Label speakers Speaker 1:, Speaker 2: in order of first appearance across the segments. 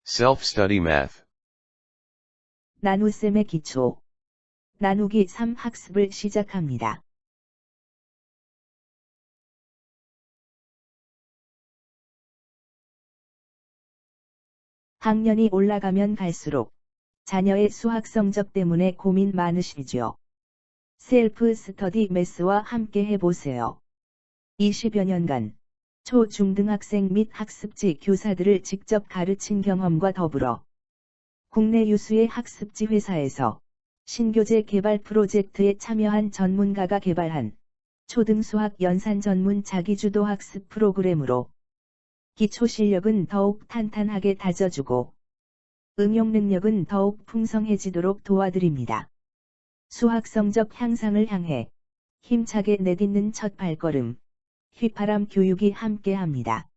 Speaker 1: Self-study math.
Speaker 2: 나눗셈의 기초. 나누기 3 학습을 시작합니다. 학년이 올라가면 갈수록 자녀의 수학 성적 때문에 고민 많으시죠? 셀프 스터디 매스와 함께 해보세요. 20여 년간 초, 중등학생 및 학습지 교사들을 직접 가르친 경험과 더불어 국내 유수의 학습지 회사에서 신교재 개발 프로젝트에 참여한 전문가가 개발한 초등수학 연산 전문 자기주도 학습 프로그램으로 기초 실력은 더욱 탄탄하게 다져주고 응용 능력은 더욱 풍성해지도록 도와드립니다. 수학 성적 향상을 향해 힘차게 내딛는 첫 발걸음, 휘파람 교육이 함께합니다.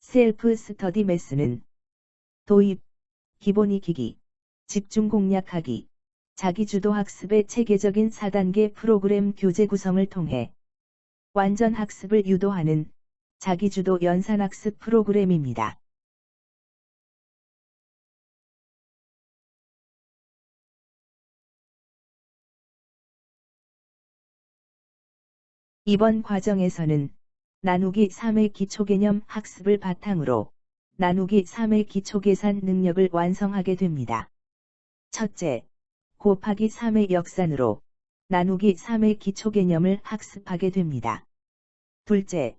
Speaker 2: 셀프 스터디 매스는 도입, 기본 익히기, 집중 공략하기, 자기주도 학습의 체계적인 4단계 프로그램 교재 구성을 통해 완전 학습을 유도하는 자기주도 연산학습 프로그램입니다. 이번 과정에서는 나누기 3의 기초개념 학습을 바탕으로 나누기 3의 기초계산 능력을 완성하게 됩니다. 첫째, 곱하기 3의 역산으로 나누기 3의 기초개념을 학습하게 됩니다. 둘째,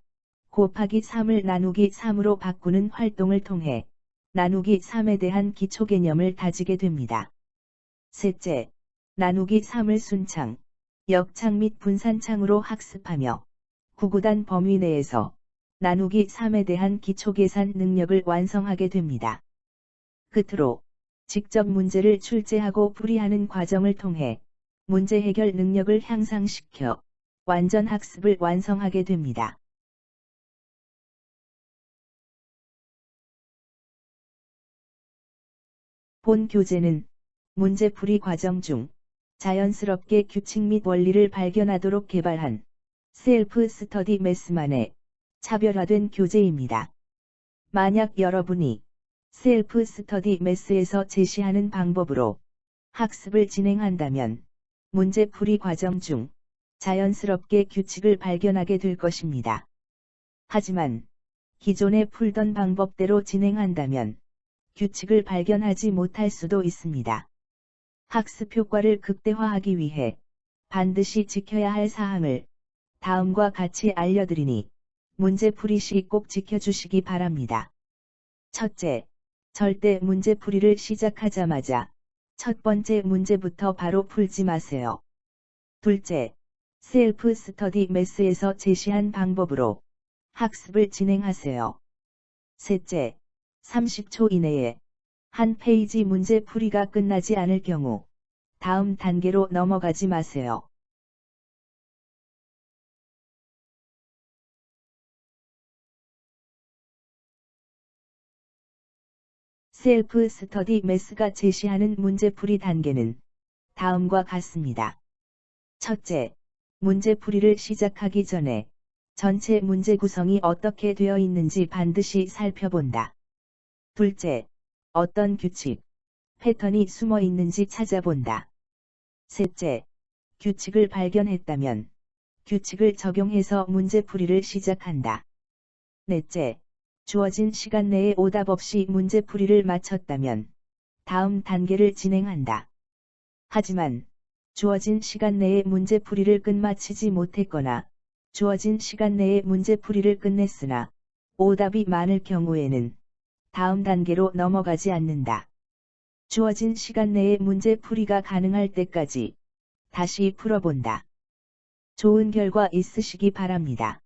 Speaker 2: 곱하기 3을 나누기 3으로 바꾸는 활동을 통해 나누기 3에 대한 기초개념을 다지게 됩니다. 셋째, 나누기 3을 순창, 역창 및 분산창으로 학습하며 구구단 범위 내에서 나누기 3에 대한 기초계산 능력을 완성하게 됩니다. 끝으로 직접 문제를 출제하고 풀이하는 과정을 통해 문제 해결 능력을 향상시켜 완전 학습을 완성하게 됩니다. 본 교재는 문제풀이 과정 중 자연스럽게 규칙 및 원리를 발견하도록 개발한 셀프 스터디 매스만의 차별화된 교재입니다. 만약 여러분이 셀프 스터디 매스에서 제시하는 방법으로 학습을 진행한다면 문제풀이 과정 중 자연스럽게 규칙을 발견하게 될 것입니다. 하지만 기존에 풀던 방법대로 진행한다면 규칙을 발견하지 못할 수도 있습니다. 학습 효과를 극대화하기 위해 반드시 지켜야 할 사항을 다음과 같이 알려드리니 문제풀이 시 꼭 지켜주시기 바랍니다. 첫째, 절대 문제풀이를 시작하자마자 첫 번째 문제부터 바로 풀지 마세요. 둘째, 셀프 스터디 매스에서 제시한 방법으로 학습을 진행하세요. 셋째, 30초 이내에 한 페이지 문제풀이가 끝나지 않을 경우 다음 단계로 넘어가지 마세요. 셀프 스터디 매스가 제시하는 문제풀이 단계는 다음과 같습니다. 첫째, 문제풀이를 시작하기 전에 전체 문제 구성이 어떻게 되어 있는지 반드시 살펴본다. 둘째, 어떤 규칙, 패턴이 숨어 있는지 찾아본다. 셋째, 규칙을 발견했다면 규칙을 적용해서 문제풀이를 시작한다. 넷째, 주어진 시간 내에 오답 없이 문제풀이를 마쳤다면 다음 단계를 진행한다. 하지만 주어진 시간 내에 문제풀이를 끝마치지 못했거나 주어진 시간 내에 문제풀이를 끝냈으나 오답이 많을 경우에는 다음 단계로 넘어가지 않는다. 주어진 시간 내에 문제풀이가 가능할 때까지 다시 풀어본다. 좋은 결과 있으시기 바랍니다.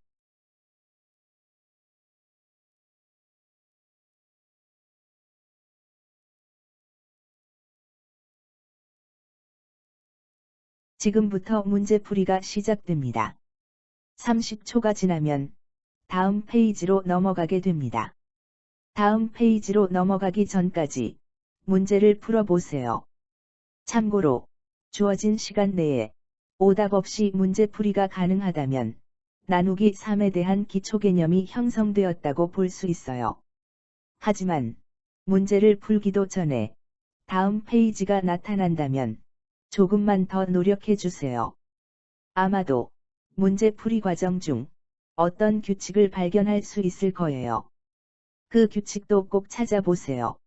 Speaker 2: 지금부터 문제풀이가 시작됩니다. 30초가 지나면 다음 페이지로 넘어가게 됩니다. 다음 페이지로 넘어가기 전까지 문제를 풀어보세요. 참고로 주어진 시간 내에 오답 없이 문제풀이가 가능하다면 나누기 3에 대한 기초 개념이 형성되었다고 볼 수 있어요. 하지만 문제를 풀기도 전에 다음 페이지가 나타난다면 조금만 더 노력해 주세요. 아마도 문제풀이 과정 중 어떤 규칙을 발견할 수 있을 거예요. 그 규칙도 꼭 찾아보세요.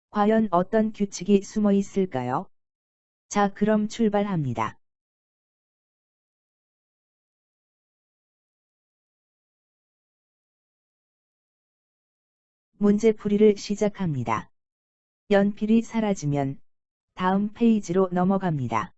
Speaker 2: 과연 어떤 규칙이 숨어 있을까요? 자, 그럼 출발합니다. 문제풀이를 시작합니다. 연필이 사라지면 다음 페이지로 넘어갑니다.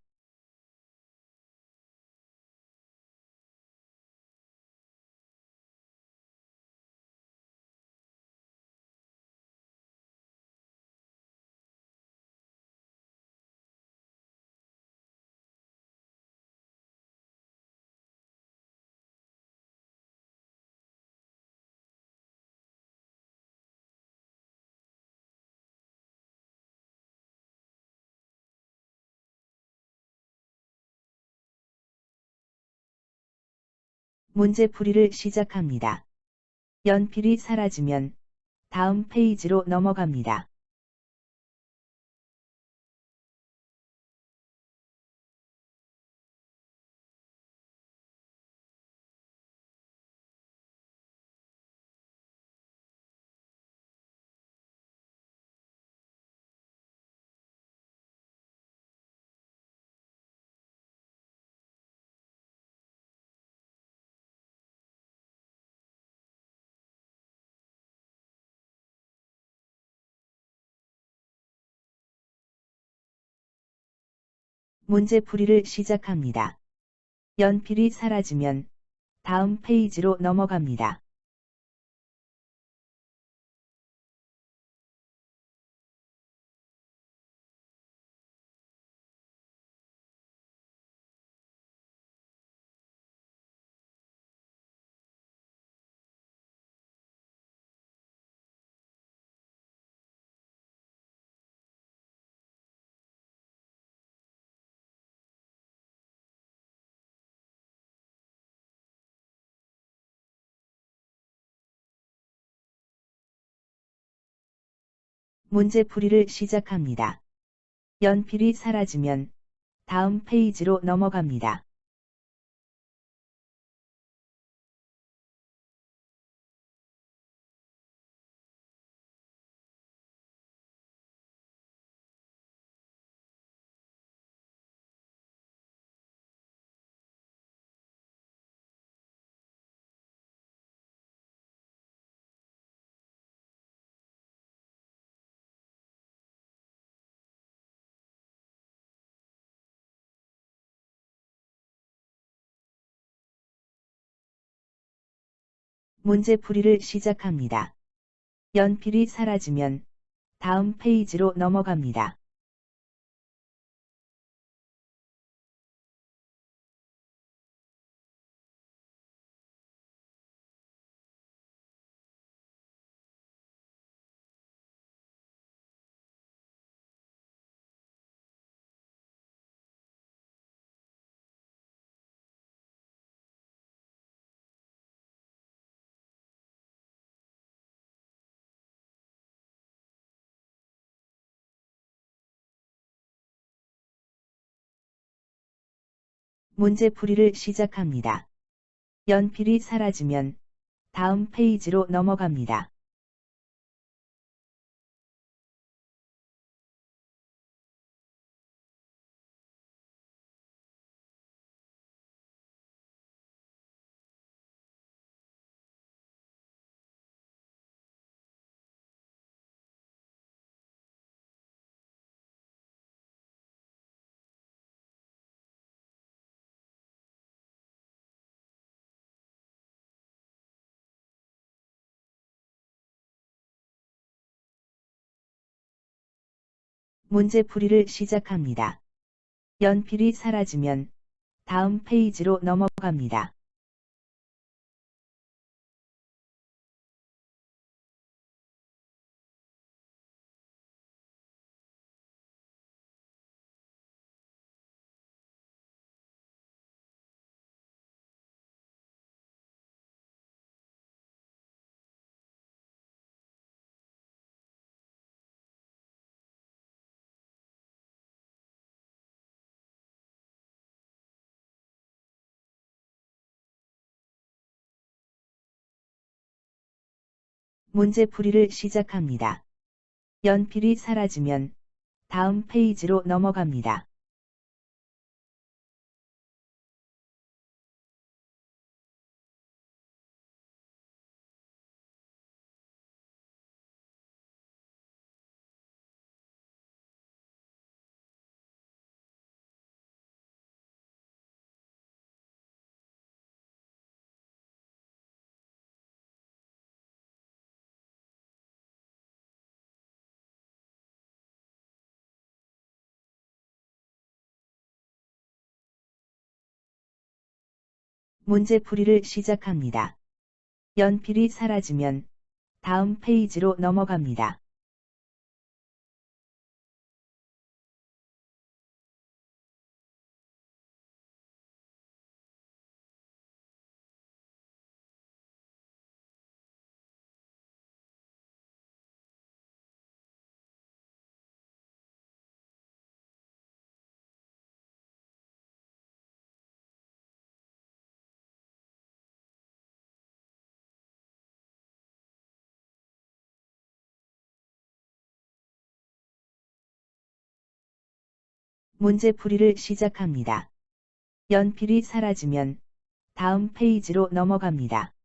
Speaker 2: 문제풀이를 시작합니다. 연필이 사라지면 다음 페이지로 넘어갑니다. 문제풀이를 시작합니다. 연필이 사라지면 다음 페이지로 넘어갑니다. 문제풀이를 시작합니다. 연필이 사라지면 다음 페이지로 넘어갑니다. 문제풀이를 시작합니다. 연필이 사라지면 다음 페이지로 넘어갑니다. 문제풀이를 시작합니다. 연필이 사라지면 다음 페이지로 넘어갑니다. 문제풀이를 시작합니다. 연필이 사라지면 다음 페이지로 넘어갑니다. 문제풀이를 시작합니다. 연필이 사라지면 다음 페이지로 넘어갑니다. 문제풀이를 시작합니다. 연필이 사라지면 다음 페이지로 넘어갑니다. 문제풀이를 시작합니다. 연필이 사라지면 다음 페이지로 넘어갑니다.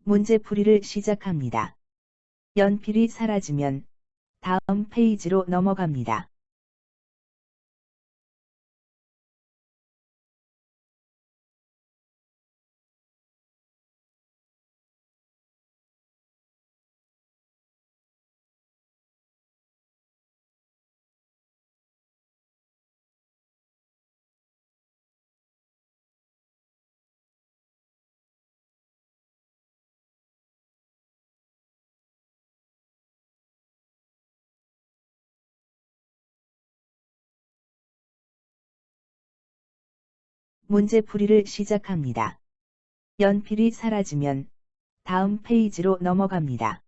Speaker 2: 문제풀이를 시작합니다. 연필이 사라지면 다음 페이지로 넘어갑니다. 문제풀이를 시작합니다. 연필이 사라지면 다음 페이지로 넘어갑니다.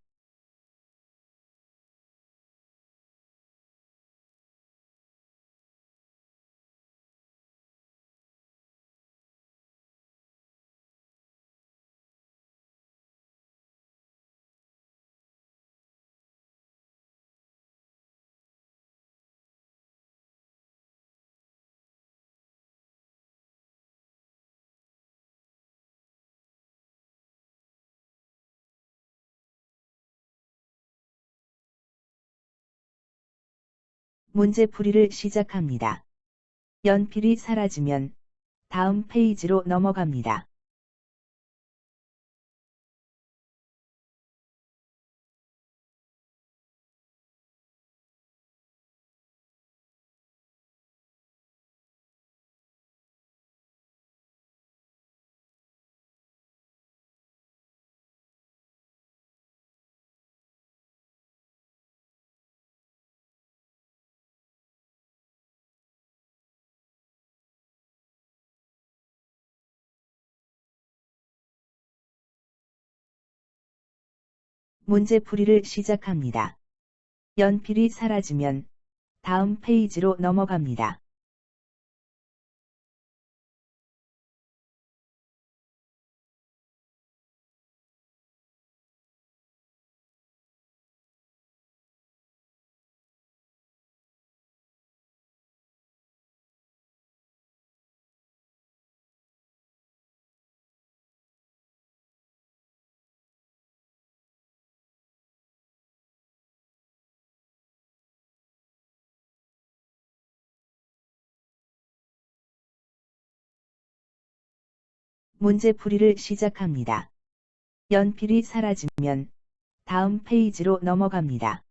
Speaker 2: 문제풀이를 시작합니다. 연필이 사라지면 다음 페이지로 넘어갑니다. 문제풀이를 시작합니다. 연필이 사라지면 다음 페이지로 넘어갑니다. 문제풀이를 시작합니다. 연필이 사라지면 다음 페이지로 넘어갑니다.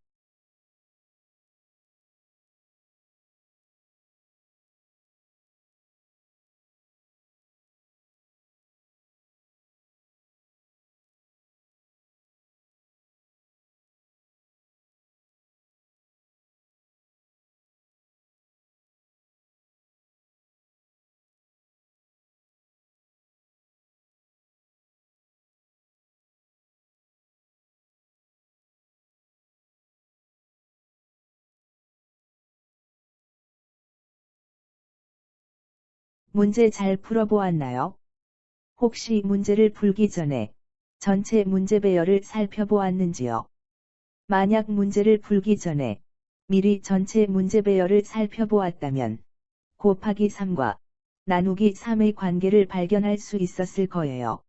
Speaker 2: 문제 잘 풀어보았나요? 혹시 문제를 풀기 전에 전체 문제 배열을 살펴보았는지요? 만약 문제를 풀기 전에 미리 전체 문제 배열을 살펴보았다면 곱하기 3과 나누기 3의 관계를 발견할 수 있었을 거예요.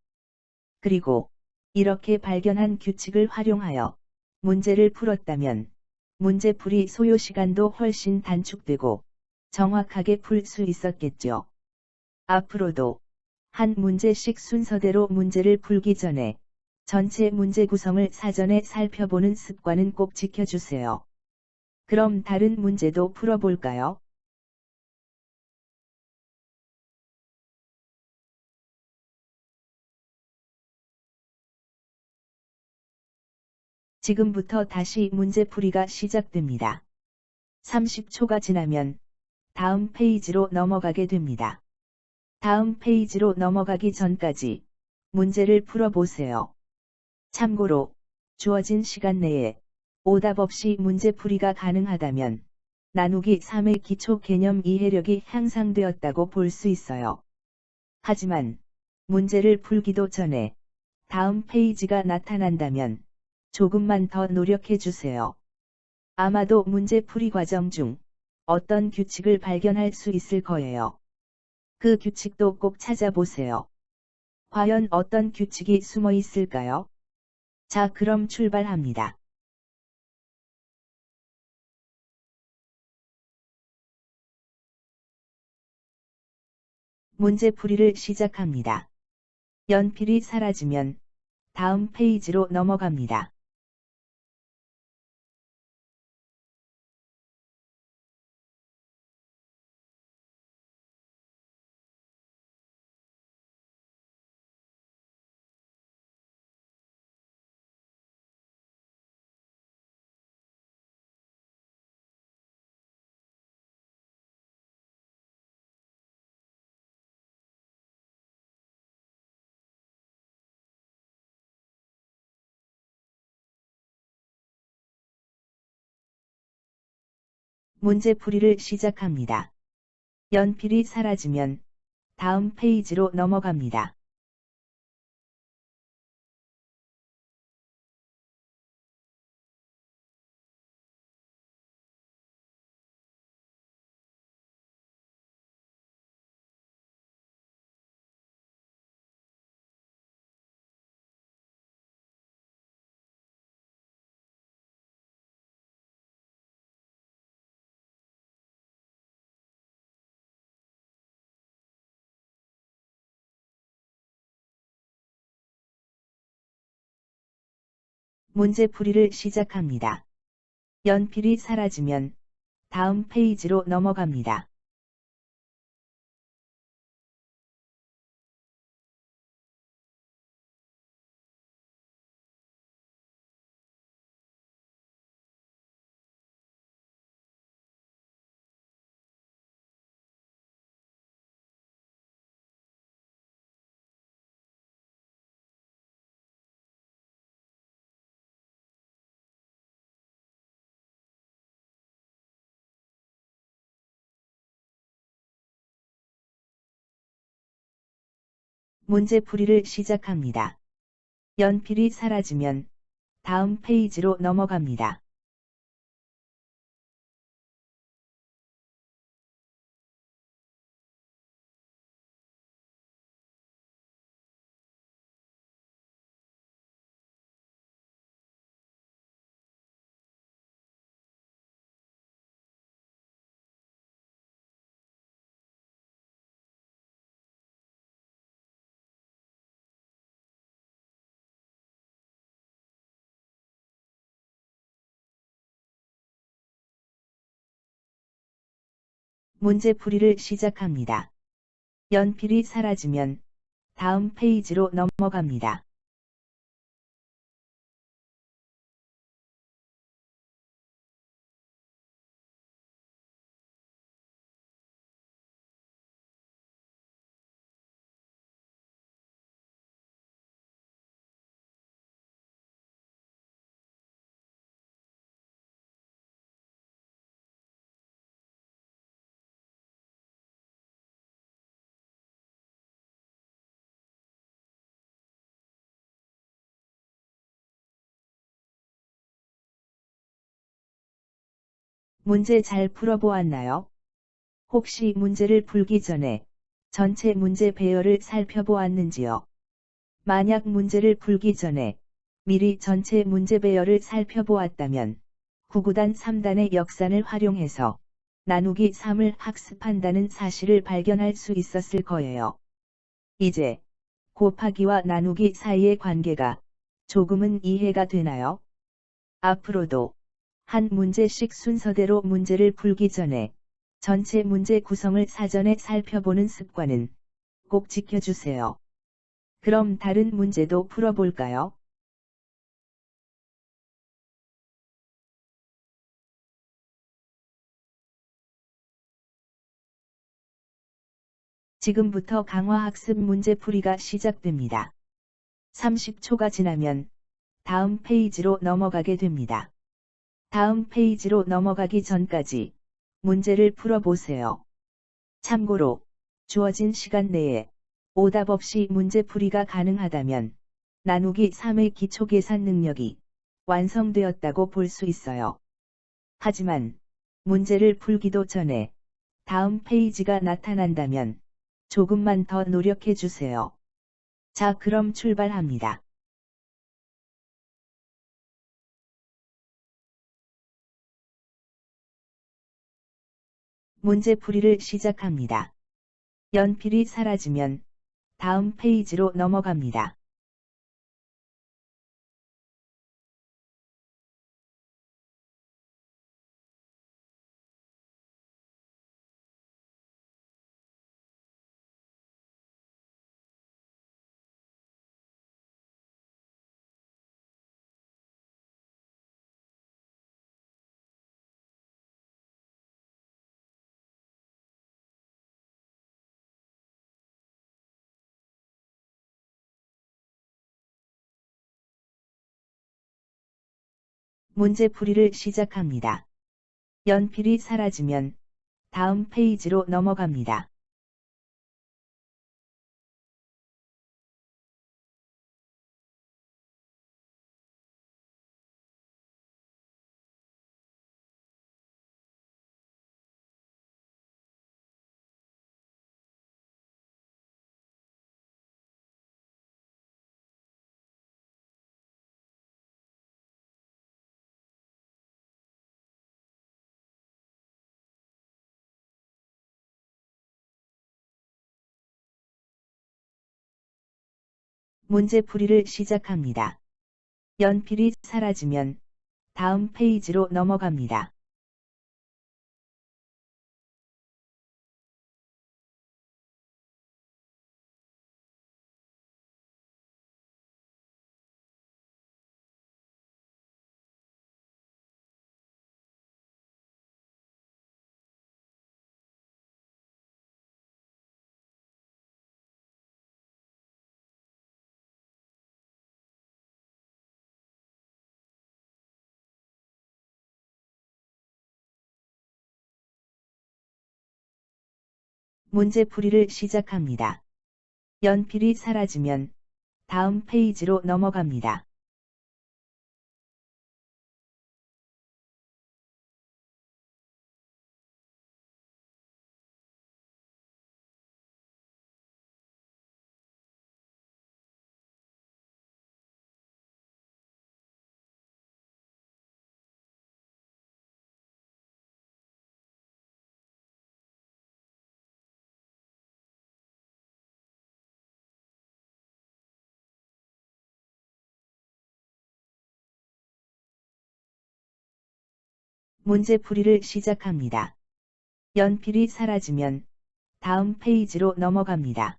Speaker 2: 그리고 이렇게 발견한 규칙을 활용하여 문제를 풀었다면 문제풀이 소요 시간도 훨씬 단축되고 정확하게 풀 수 있었겠죠. 앞으로도 한 문제씩 순서대로 문제를 풀기 전에 전체 문제 구성을 사전에 살펴보는 습관은 꼭 지켜주세요. 그럼 다른 문제도 풀어볼까요? 지금부터 다시 문제풀이가 시작됩니다. 30초가 지나면 다음 페이지로 넘어가게 됩니다. 다음 페이지로 넘어가기 전까지 문제를 풀어보세요. 참고로 주어진 시간 내에 오답 없이 문제풀이가 가능하다면 나누기 3의 기초 개념 이해력이 향상되었다고 볼 수 있어요. 하지만 문제를 풀기도 전에 다음 페이지가 나타난다면 조금만 더 노력해 주세요. 아마도 문제풀이 과정 중 어떤 규칙을 발견할 수 있을 거예요. 그 규칙도 꼭 찾아보세요. 과연 어떤 규칙이 숨어 있을까요? 자, 그럼 출발합니다. 문제풀이를 시작합니다. 연필이 사라지면 다음 페이지로 넘어갑니다. 문제풀이를 시작합니다. 연필이 사라지면 다음 페이지로 넘어갑니다. 문제풀이를 시작합니다. 연필이 사라지면 다음 페이지로 넘어갑니다. 문제풀이를 시작합니다. 연필이 사라지면 다음 페이지로 넘어갑니다. 문제풀이를 시작합니다. 연필이 사라지면 다음 페이지로 넘어갑니다. 문제 잘 풀어보았나요? 혹시 문제를 풀기 전에 전체 문제 배열을 살펴보았는지요? 만약 문제를 풀기 전에 미리 전체 문제 배열을 살펴보았다면 구구단 3단의 역산을 활용해서 나누기 3을 학습한다는 사실을 발견할 수 있었을 거예요. 이제 곱하기와 나누기 사이의 관계가 조금은 이해가 되나요? 앞으로도 한 문제씩 순서대로 문제를 풀기 전에 전체 문제 구성을 사전에 살펴보는 습관은 꼭 지켜주세요. 그럼 다른 문제도 풀어볼까요? 지금부터 강화학습 문제풀이가 시작됩니다. 30초가 지나면 다음 페이지로 넘어가게 됩니다. 다음 페이지로 넘어가기 전까지 문제를 풀어보세요. 참고로 주어진 시간 내에 오답 없이 문제풀이가 가능하다면 나누기 3의 기초계산 능력이 완성되었다고 볼 수 있어요. 하지만 문제를 풀기도 전에 다음 페이지가 나타난다면 조금만 더 노력해 주세요. 자, 그럼 출발합니다. 문제풀이를 시작합니다. 연필이 사라지면 다음 페이지로 넘어갑니다. 문제풀이를 시작합니다. 연필이 사라지면 다음 페이지로 넘어갑니다. 문제풀이를 시작합니다. 연필이 사라지면 다음 페이지로 넘어갑니다. 문제풀이를 시작합니다. 연필이 사라지면 다음 페이지로 넘어갑니다. 문제풀이를 시작합니다. 연필이 사라지면 다음 페이지로 넘어갑니다.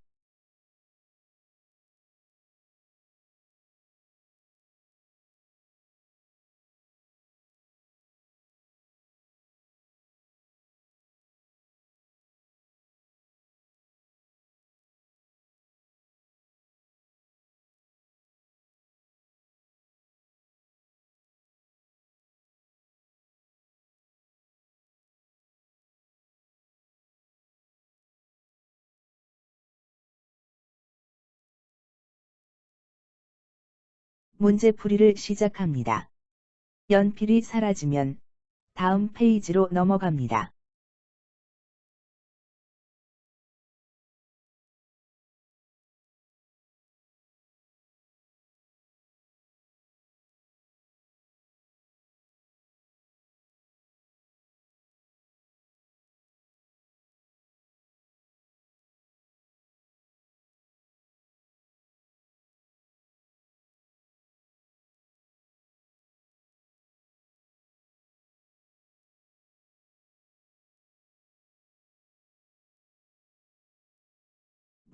Speaker 2: 문제풀이를 시작합니다. 연필이 사라지면 다음 페이지로 넘어갑니다.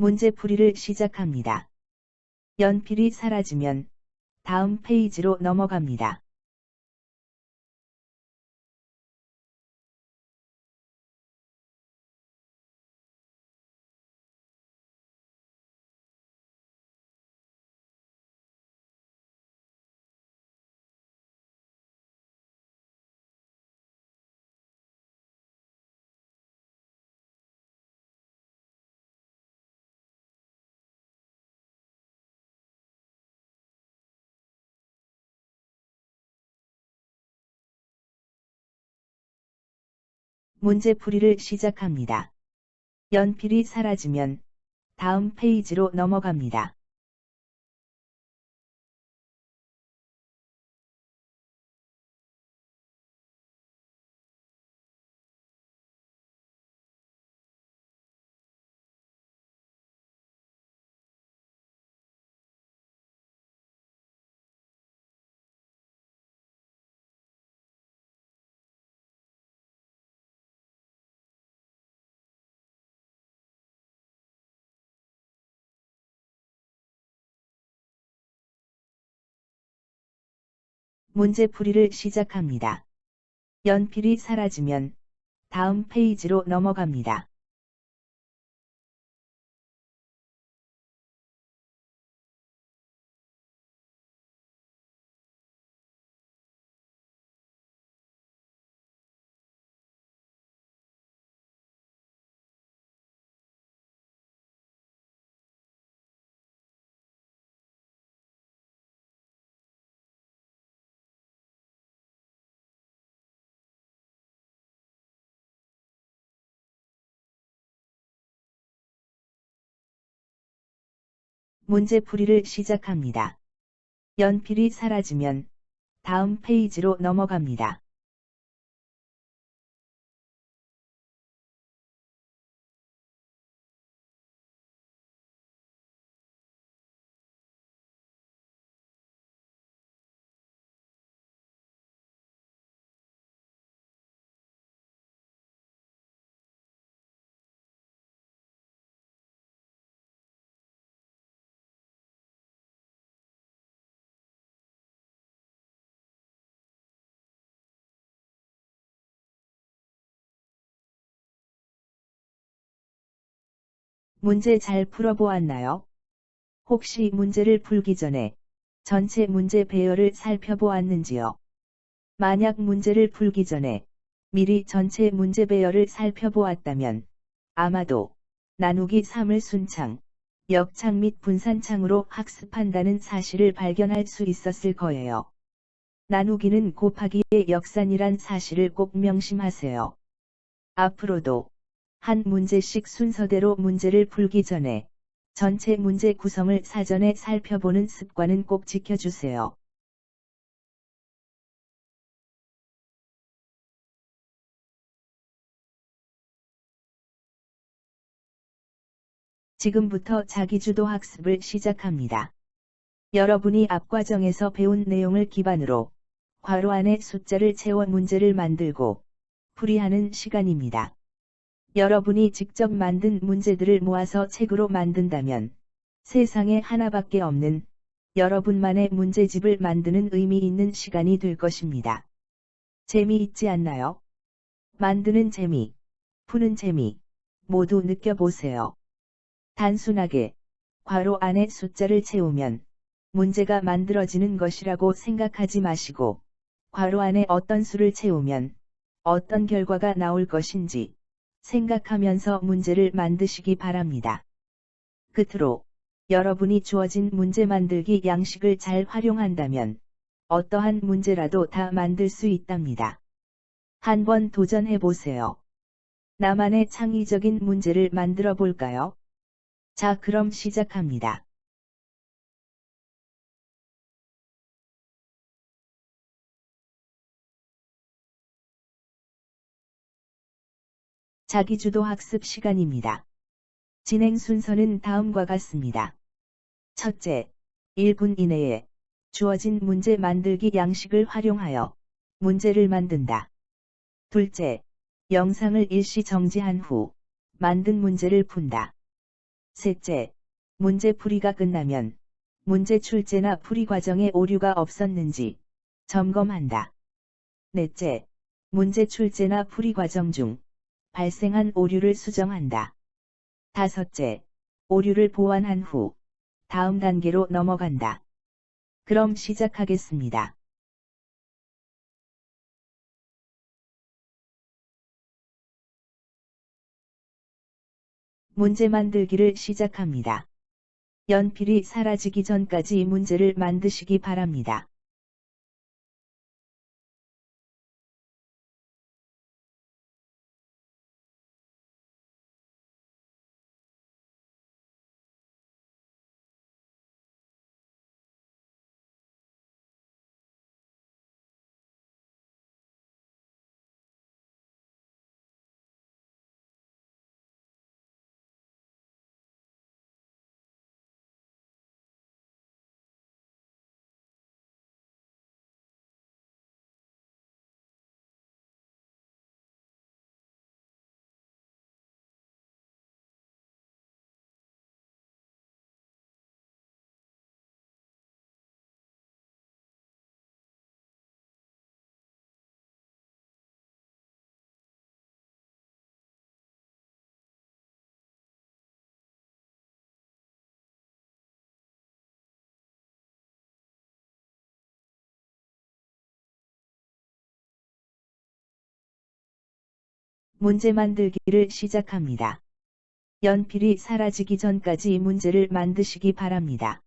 Speaker 2: 문제풀이를 시작합니다. 연필이 사라지면 다음 페이지로 넘어갑니다. 문제풀이를 시작합니다. 연필이 사라지면 다음 페이지로 넘어갑니다. 문제풀이를 시작합니다. 연필이 사라지면 다음 페이지로 넘어갑니다. 문제풀이를 시작합니다. 연필이 사라지면 다음 페이지로 넘어갑니다. 문제 잘 풀어보았나요? 혹시 문제를 풀기 전에 전체 문제 배열을 살펴보았는지요? 만약 문제를 풀기 전에 미리 전체 문제 배열을 살펴보았다면 아마도 나누기 3을 순창, 역창 및 분산창으로 학습한다는 사실을 발견할 수 있었을 거예요. 나누기는 곱하기의 역산이란 사실을 꼭 명심하세요. 앞으로도 한 문제씩 순서대로 문제를 풀기 전에 전체 문제 구성을 사전에 살펴보는 습관은 꼭 지켜주세요. 지금부터 자기주도 학습을 시작합니다. 여러분이 앞 과정에서 배운 내용을 기반으로 괄호 안에 숫자를 채워 문제를 만들고 풀이하는 시간입니다. 여러분이 직접 만든 문제들을 모아서 책으로 만든다면 세상에 하나밖에 없는 여러분만의 문제집을 만드는 의미 있는 시간이 될 것입니다. 재미있지 않나요? 만드는 재미, 푸는 재미, 모두 느껴보세요. 단순하게 괄호 안에 숫자를 채우면 문제가 만들어지는 것이라고 생각하지 마시고 괄호 안에 어떤 수를 채우면 어떤 결과가 나올 것인지 생각하면서 문제를 만드시기 바랍니다. 끝으로 여러분이 주어진 문제 만들기 양식을 잘 활용한다면 어떠한 문제라도 다 만들 수 있답니다. 한번 도전해 보세요. 나만의 창의적인 문제를 만들어 볼까요? 자, 그럼 시작합니다. 자기주도 학습 시간입니다. 진행 순서는 다음과 같습니다. 첫째, 1분 이내에 주어진 문제 만들기 양식을 활용하여 문제를 만든다. 둘째, 영상을 일시 정지한 후 만든 문제를 푼다. 셋째, 문제 풀이가 끝나면 문제 출제나 풀이 과정에 오류가 없었는지 점검한다. 넷째, 문제 출제나 풀이 과정 중 발생한 오류를 수정한다. 다섯째, 오류를 보완한 후 다음 단계로 넘어간다. 그럼 시작하겠습니다. 문제 만들기를 시작합니다. 연필이 사라지기 전까지 문제를 만드시기 바랍니다. 문제 만들기를 시작합니다. 연필이 사라지기 전까지 문제를 만드시기 바랍니다.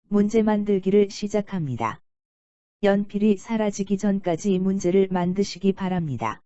Speaker 2: 문제 만들기를 시작합니다. 연필이 사라지기 전까지 문제를 만드시기 바랍니다.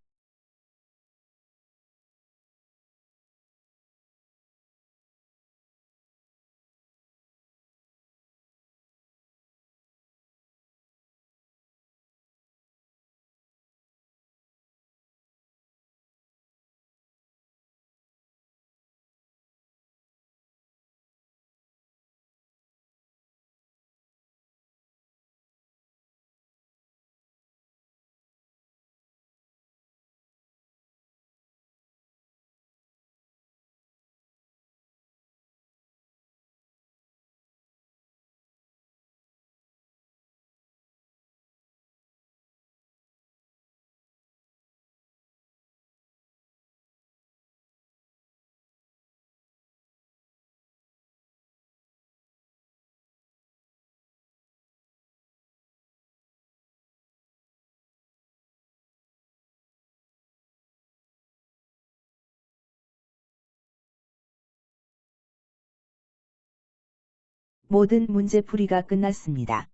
Speaker 2: 모든 문제풀이가 끝났습니다.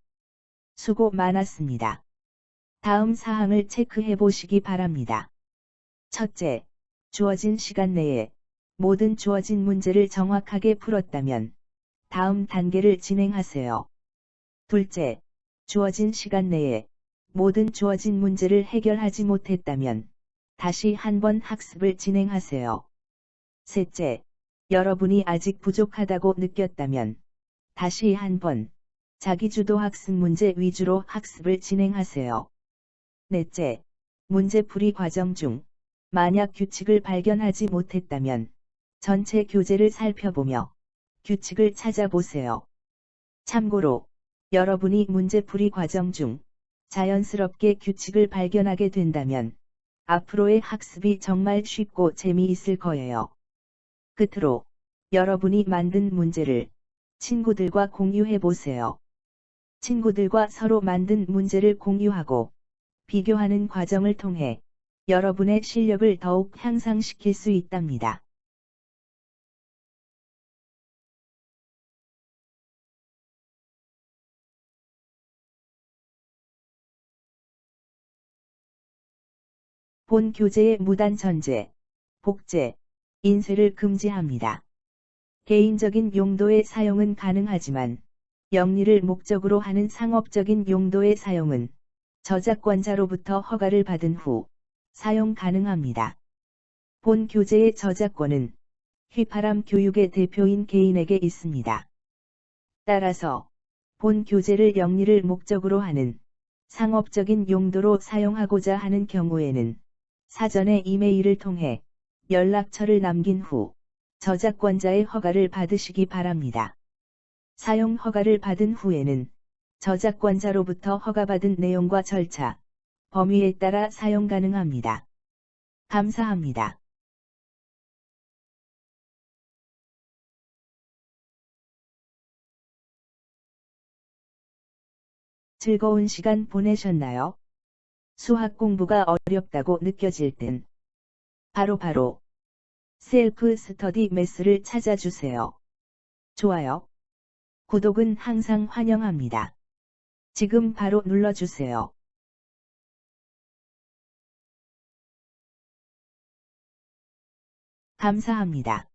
Speaker 2: 수고 많았습니다. 다음 사항을 체크해 보시기 바랍니다. 첫째, 주어진 시간 내에 모든 주어진 문제를 정확하게 풀었다면 다음 단계를 진행하세요. 둘째, 주어진 시간 내에 모든 주어진 문제를 해결하지 못했다면 다시 한번 학습을 진행하세요. 셋째, 여러분이 아직 부족하다고 느꼈다면 다시 한번 자기주도 학습 문제 위주로 학습을 진행하세요. 넷째, 문제풀이 과정 중 만약 규칙을 발견하지 못했다면 전체 교재를 살펴보며 규칙을 찾아보세요. 참고로 여러분이 문제풀이 과정 중 자연스럽게 규칙을 발견하게 된다면 앞으로의 학습이 정말 쉽고 재미있을 거예요. 끝으로 여러분이 만든 문제를 친구들과 공유해 보세요. 친구들과 서로 만든 문제를 공유하고 비교하는 과정을 통해 여러분의 실력을 더욱 향상시킬 수 있답니다. 본 교재의 무단 전제, 복제, 인쇄를 금지합니다. 개인적인 용도의 사용은 가능하지만 영리를 목적으로 하는 상업적인 용도의 사용은 저작권자로부터 허가를 받은 후 사용 가능합니다. 본 교재의 저작권은 휘파람 교육의 대표인 개인에게 있습니다. 따라서 본 교재를 영리를 목적으로 하는 상업적인 용도로 사용하고자 하는 경우에는 사전에 이메일을 통해 연락처를 남긴 후 저작권자의 허가를 받으시기 바랍니다. 사용 허가를 받은 후에는 저작권자로부터 허가받은 내용과 절차, 범위에 따라 사용 가능합니다. 감사합니다. 즐거운 시간 보내셨나요? 수학 공부가 어렵다고 느껴질 땐 바로 셀프 스터디 매스를 찾아주세요. 좋아요, 구독은 항상 환영합니다. 지금 바로 눌러주세요. 감사합니다.